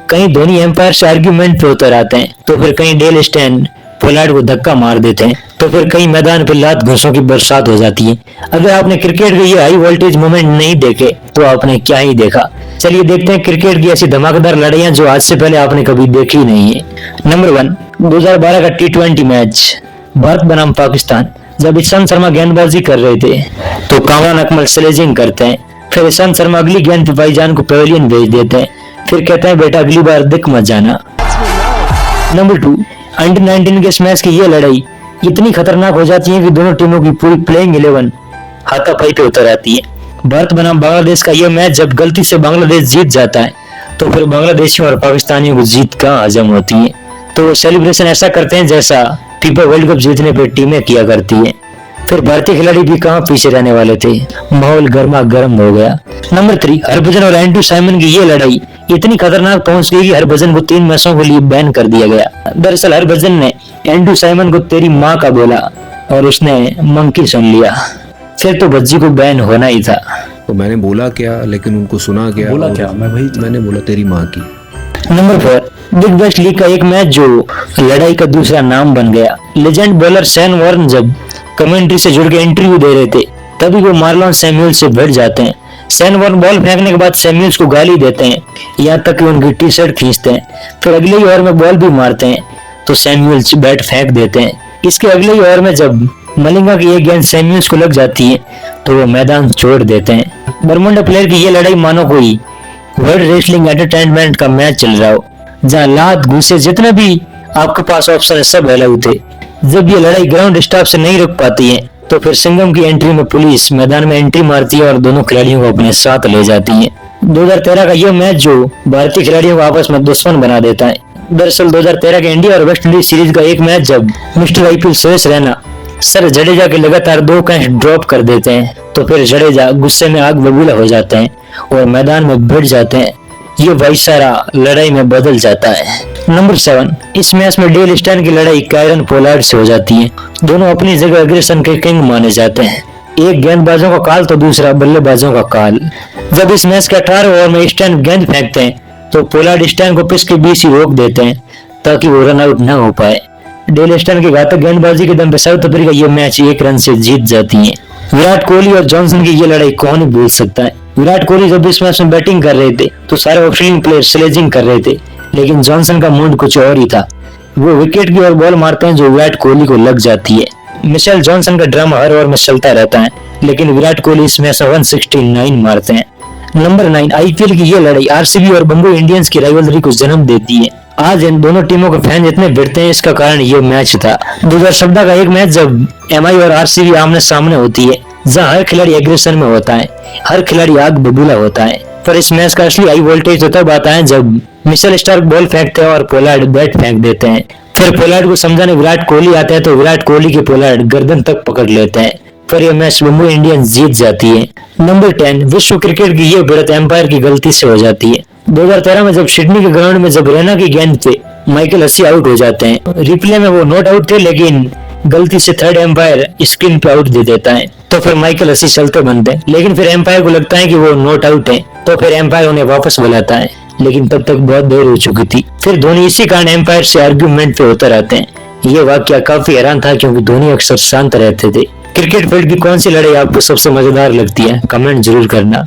कहीं धोनी एम्पायर से आर्ग्यूमेंट पे उतर आते हैं, तो फिर कहीं डेल स्टेन पोलार्ड को धक्का मार देते हैं, तो फिर कहीं मैदान पर लात घूंसों की बरसात हो जाती है। अगर आपने क्रिकेट के ये हाई वोल्टेज मोमेंट नहीं देखे तो आपने क्या ही देखा। चलिए देखते हैं क्रिकेट की ऐसी धमाकेदार लड़ाइयां जो आज से पहले आपने कभी देखी नहीं है। नंबर 1, 2012 का T20 मैच भारत बनाम पाकिस्तान। जब ईशांत शर्मा गेंदबाजी कर रहे थे तो कामरान अकमल स्लेजिंग करते हैं, फिर ईशांत शर्मा अगली गेंद पे भाईजान को पवेलियन भेज देते हैं, फिर कहते हैं बेटा अगली बार दिख मत जाना। नंबर 2, अंडर 19 के इस मैच की ये लड़ाई इतनी खतरनाक हो जाती है कि दोनों टीमों की पूरी प्लेइंग 11 हाथापाई पे उतर आती है। भारत बनाम बांग्लादेश का यह मैच जब गलती से बांग्लादेश जीत जाता है तो फिर बांग्लादेशियों और पाकिस्तानियों को जीत कहाँ हजम होती है, तो वो सेलिब्रेशन ऐसा करते हैं जैसा फीफा वर्ल्ड कप जीतने पर टीमें किया करती है। फिर भारतीय खिलाड़ी भी कहाँ पीछे रहने वाले थे, माहौल गर्मा गर्म हो गया। नंबर 3, हरभजन और एंड्रू साइमन की ये लड़ाई इतनी खतरनाक पहुंच गई कि हरभजन को 3 मैचों के लिए बैन कर दिया गया। दरअसल हरभजन ने एंड्रू साइमन को तेरी माँ का बोला और उसने मंकी सुन लिया, फिर तो भज्जी को बैन होना ही था। तो मैंने बोला क्या, लेकिन उनको सुना क्या, बोला क्या, मैंने बोला तेरी माँ की। नंबर 4, बिग बैश लीग का एक मैच जो लड़ाई का दूसरा नाम बन गया। लेजेंड बॉलर शेन वॉर्न जब कमेंट्री से जुड़ के इंटरव्यू दे रहे थे तभी वो मार्लोन सैमुअल से भिड़ जाते हैं। शेन वॉर्न बॉल फेंकने के बाद सैमुअल्स को गाली देते हैं, यहाँ तक कि उनकी टी शर्ट खींचते हैं। फिर अगले ही ओवर में बॉल भी मारते हैं तो सैमुअल्स बैट फेंक देते हैं। इसके अगले ही ओवर में जब मलिंगा की एक गेंद सैमुअल्स को लग जाती है तो वो मैदान छोड़ देते हैं। बरमुंडा प्लेयर की ये लड़ाई मानो कोई वर्ल्ड रेसलिंग एंटरटेनमेंट का मैच चल रहा हो, जहाँ लात घूसे जितने भी आपके पास ऑप्शन है सब अलाउ थे। जब ये लड़ाई ग्राउंड स्टाफ से नहीं रुक पाती है तो फिर सिंघम की एंट्री में पुलिस मैदान में एंट्री मारती है और दोनों खिलाड़ियों को अपने साथ ले जाती है। 2013 का यह मैच जो भारतीय खिलाड़ियों को आपस में दुश्मन बना देता है। दरअसल 2013 के इंडिया और वेस्ट इंडीज सीरीज का एक मैच जब mister IPL Suresh Raina sir Jadeja के लगातार 2 कैच ड्रॉप कर देते हैं तो फिर जडेजा गुस्से में आग बबूला हो जाते हैं और मैदान में भिड़ जाते हैं। ये भाईचारा लड़ाई में बदल जाता है। नंबर 7, इस मैच में डेल स्टेन की लड़ाई कायरन पोलार्ड से हो जाती है। दोनों अपनी जगह एग्रेशन के किंग माने जाते हैं। एक गेंदबाजों का काल तो दूसरा बल्लेबाजों का काल। जब इस मैच के 18 ओवर में स्टेन गेंद फेंकते हैं तो पोलार्ड स्टेन को पिच के बीच ही रोक देते हैं ताकि वो रन आउट न हो पाए। डेल स्टेन की घातक गेंदबाजी के दम पे साउथ अफ्रीका ये मैच 1 रन से जीत जाती है। विराट कोहली और जॉनसन की ये लड़ाई कौन ही भूल सकता है। विराट कोहली जब इस मैच में बैटिंग कर रहे थे तो सारे ऑस्ट्रेलियन प्लेयर स्लेजिंग कर रहे थे, लेकिन जॉनसन का मूड कुछ और ही था। वो विकेट की ओर बॉल मारते हैं जो विराट कोहली को लग जाती है। मिशेल जॉनसन का ड्रामा हर ओवर में चलता रहता है, लेकिन विराट कोहली इस मैच में 169 मारते हैं। नंबर 9, IPL की ये लड़ाई RCB और बंबई इंडियंस की राइवलरी को जन्म देती है। आज इन दोनों टीमों के फैन इतने भिड़ते हैं, इसका कारण ये मैच था। 2014 का एक मैच जब MI और RCB आमने सामने होती है, जहाँ हर खिलाड़ी एग्रेशन में होता है, हर खिलाड़ी आग बबूला होता है। पर इस मैच का असली हाई वोल्टेज तो तब आता है जब मिशेल स्टार्क बॉल फेंकते हैं और पोलार्ड बैट फेंक देते हैं। फिर पोलार्ड को समझाने विराट कोहली आता है तो विराट कोहली के पोलार्ड गर्दन तक पकड़ लेते हैं। फिर यह मैच मुंबई इंडियंस जीत जाती है। नंबर 10, विश्व क्रिकेट की ये बढ़त एम्पायर की गलती से हो जाती है। 2013 में जब सिडनी के ग्राउंड में जब रैना की गेंद पे माइकल हसी आउट हो जाते हैं, रिप्ले में वो नॉट आउट थे लेकिन गलती से थर्ड एम्पायर स्क्रीन पे आउट दे देता है तो फिर माइकल हसी चलते बनते हैं, लेकिन फिर एम्पायर को लगता है कि वो नॉट आउट है तो फिर एम्पायर उन्हें वापस बुलाता है, लेकिन तब तक बहुत देर हो चुकी थी। फिर धोनी इसी कारण एम्पायर से आर्ग्यूमेंट पे उतर आते हैं। ये वाकया काफी हैरान था क्योंकि धोनी अक्सर शांत रहते थे। क्रिकेट फील्ड की कौन सी लड़ाई आपको सबसे मजेदार लगती है, कमेंट जरूर करना।